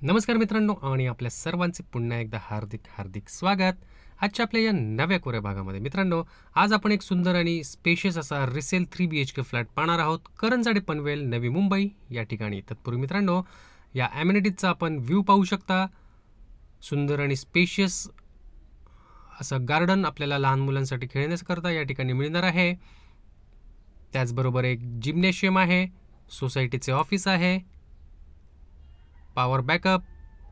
नमस्कार मित्रांनो आणि आपल्या सर्वांचे पुन्हा एकदा हार्दिक स्वागत आजच्या आपल्या या नव्या कोऱ्या भागामध्ये. मित्रांनो, आज आपण एक सुंदर आणि स्पेशियस असा रिसेल 3 BHK फ्लॅट पाहणार आहोत करंजाडे पनवेल नवी मुंबई या ठिकाणी. तत्पूर्वी मित्रांनो, या ॲमेनिटीजचा आपण व्ह्यू पाहू शकता. सुंदर आणि स्पेशियस असं गार्डन आपल्याला लहान मुलांसाठी खेळण्याकरता या ठिकाणी मिळणार आहे. त्याचबरोबर एक जिम्नॅशियम आहे, सोसायटीचे ऑफिस आहे, पॉवर बॅकअप,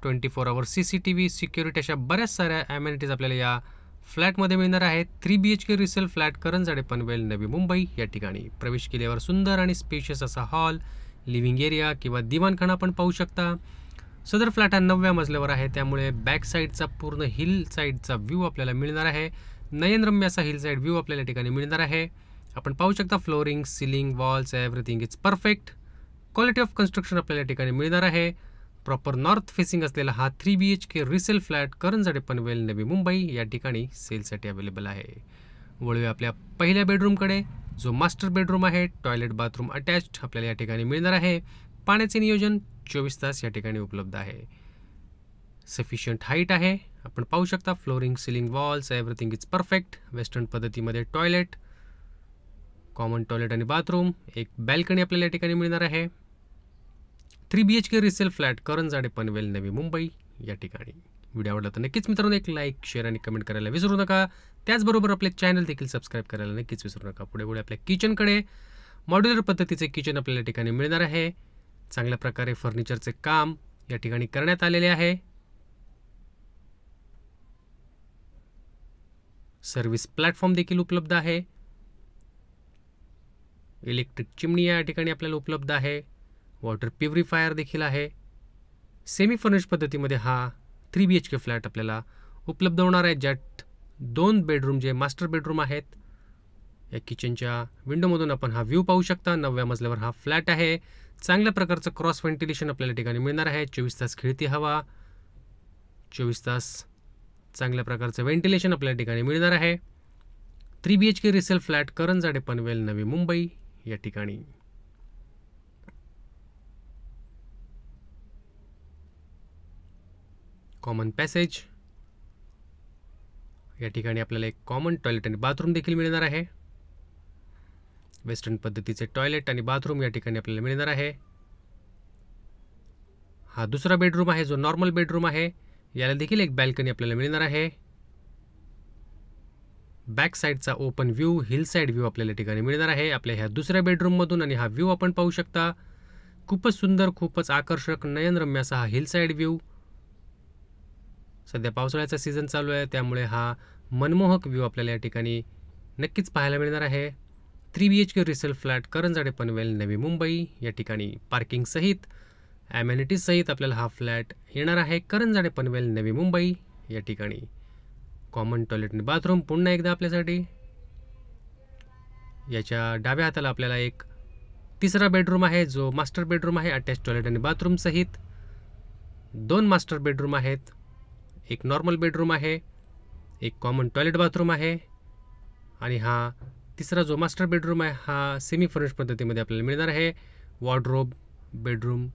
24 आवर CCTV, सिक्युरिटी, अशा बऱ्याच साऱ्या ॲमेनिटीज आपल्याला या फ्लॅटमध्ये मिळणार आहेत. 3 BHK resale flat Karanjade Panvel Navi Mumbai या ठिकाणी. प्रवेश केल्यावर सुंदर आणि स्पेशियस असा हॉल, लिव्हिंग एरिया किंवा दिवाणखाना आपण पाहू शकता. सदर फ्लॅट हा 9व्या मजल्यावर आहे, त्यामुळे बॅक साईडचा पूर्ण हिल साईडचा व्ह्यू आपल्याला मिळणार आहे. नयनरम्य असा हिल साईड व्ह्यू आपल्याला ठिकाणी मिळणार आहे. आपण पाहू शकता flooring, ceiling, walls, everything is perfect. Quality of construction आपल्याला ठिकाणी मिळणार आहे. प्रॉपर नॉर्थ फेसिंग असलेला हा 3 BHK resale flat Karanjade Panvel Navi Mumbai या ठिकाणी सेलसाठी अवेलेबल आहे. वळूया आपल्या पहिल्या बेडरूमकडे, जो मास्टर बेडरूम आहे. टॉयलेट बाथरूम अटॅच्ड आपल्याला या ठिकाणी मिळणार आहे. पाण्याचे नियोजन 24 तास या ठिकाणी उपलब्ध आहे. सफिशियंट हाईट आहे. आपण पाहू शकता flooring, ceiling, walls, everything is perfect. Western पद्धतीमध्ये टॉयलेट, कॉमन टॉयलेट आणि बाथरूम, एक बॅल्कनी आपल्याला या ठिकाणी मिळणार आहे. 3 BHK resale flat Karanjade Panvel Navi Mumbai या ठिकाणी. व्हिडिओ आवडला तर नक्कीच मित्रांनो एक लाईक, शेअर आणि कमेंट करायला विसरू नका. त्याचबरोबर आपले चॅनल देखील सबस्क्राईब करायला नक्कीच विसरू नका. पुढे आपल्या किचनकडे मॉड्युलर पद्धतीचे किचन आपल्याला ठिकाणी मिळणार आहे. चांगल्या प्रकारे फर्निचरचे काम या ठिकाणी करण्यात आलेले आहे. सर्व्हिस प्लॅटफॉर्म देखील उपलब्ध आहे. इलेक्ट्रिक चिमणी या ठिकाणी आपल्याला उपलब्ध आहे. वॉटर प्युरिफायर देखील आहे. सेमी फर्निश पद्धतीमध्ये हा 3 BHK फ्लॅट आपल्याला उपलब्ध होणार आहे, ज्यात 2 बेडरूम जे मास्टर बेडरूम आहेत. या किचनच्या विंडोमधून आपण हा व्ह्यू पाहू शकता. 9व्या मजल्यावर हा फ्लॅट आहे. चांगल्या प्रकारचं क्रॉस व्हेंटिलेशन आपल्याला ठिकाणी मिळणार आहे. 24 तास खेळती हवा, 24 तास चांगल्या प्रकारचं व्हेंटिलेशन आपल्याला ठिकाणी मिळणार आहे. 3 BHK resale flat Karanjade Panvel Navi Mumbai या ठिकाणी. कॉमन पॅसेज या ठिकाणी आपल्याला एक कॉमन टॉयलेट आणि बाथरूम देखील मिळणार आहे. वेस्टर्न पद्धतीचे टॉयलेट आणि बाथरूम या ठिकाणी आपल्याला मिळणार आहे. हा दुसरा बेडरूम आहे, जो नॉर्मल बेडरूम आहे. याला देखील एक बॅल्कनी आपल्याला मिळणार आहे. बॅक साईडचा open view, hill side view आपल्याला ठिकाणी मिळणार आहे आपल्या ह्या दुसऱ्या बेडरूममधून. आणि हा व्ह्यू आपण पाहू शकता. खूपच सुंदर, खूपच आकर्षक, नयनरम्य असा हा हिल साईड व्ह्यू. सध्या पावसाळ्याचा सीझन चालू आहे, त्यामुळे हा मनमोहक व्ह्यू आपल्याला या ठिकाणी नक्कीच पाहायला मिळणार आहे. 3 BHK resale flat Karanjade Panvel Navi Mumbai या ठिकाणी. पार्किंग सहित, ॲमेनिटीज सहित आपल्याला हा फ्लॅट येणार आहे करंजाडे पनवेल नवी मुंबई या ठिकाणी. कॉमन टॉयलेट आणि बाथरूम पुन्हा एकदा आपल्यासाठी. याच्या डाव्या हाताला आपल्याला एक तिसरा बेडरूम आहे, जो मास्टर बेडरूम आहे. अटॅच टॉयलेट आणि बाथरूम सहित 2 मास्टर बेडरूम आहेत. एक नॉर्मल बेडरूम आहे, एक कॉमन टॉयलेट बाथरूम आहे. आणि हा तिसरा जो मास्टर बेडरूम आहे हा सेमी फर्निश पद्धतीमध्ये आपल्याला मिळणार आहे. वॉर्डरोब बेडरूम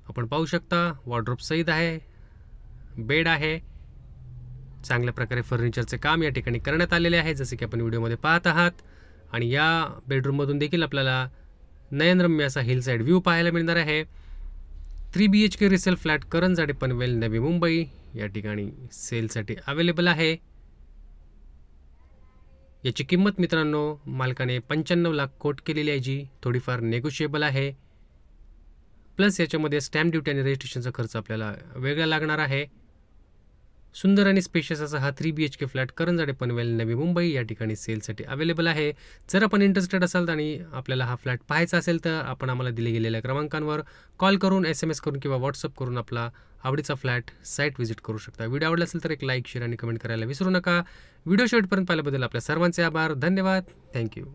आपण पाहू शकता. वॉर्डरोब सहित आहे. बेड आहे. चांगल्या प्रकारे फर्निचरचे काम या ठिकाणी करण्यात आलेले आहे, जसे की आपण व्हिडिओमध्ये पाहत आहात. आणि या बेडरूममधून देखील आपल्याला नयनरम्य असा हिल साईड व्ह्यू पाहायला मिळणार आहे. 3 BHK resale flat Karanjade Panvel Navi Mumbai या ठिकाणी सेलसाठी अवेलेबल आहे. याची किंमत मित्रांनो मालकाने 95 लाख कोट केलेली आहे, जी थोडीफार नेगोशिएबल आहे. प्लस याच्यामध्ये स्टॅम्प ड्युटी आणि रजिस्ट्रेशनचा खर्च आपल्याला वेगळा लागणार आहे. सुंदर आणि स्पेशियस असा हा 3 BHK फ्लॅट करंजाडे पनवेल नवी मुंबई या ठिकाणी सेलसाठी अवेलेबल आहे. जर आपण इंटरेस्टेड असाल आणि आपल्याला हा फ्लॅट पाहायचा असेल तर आपण आम्हाला दिले गेलेल्या क्रमांकांवर कॉल करून, SMS करून किंवा व्हॉट्सअप करून आपला आवडीचा फ्लॅट साईट व्हिजिट करू शकता. व्हिडिओ आवडला असेल तर एक लाईक, शेअर आणि कमेंट करायला विसरू नका. व्हिडिओ शेवटपर्यंत पाहिल्याबद्दल आपल्या सर्वांचे आभार. धन्यवाद. थँक्यू.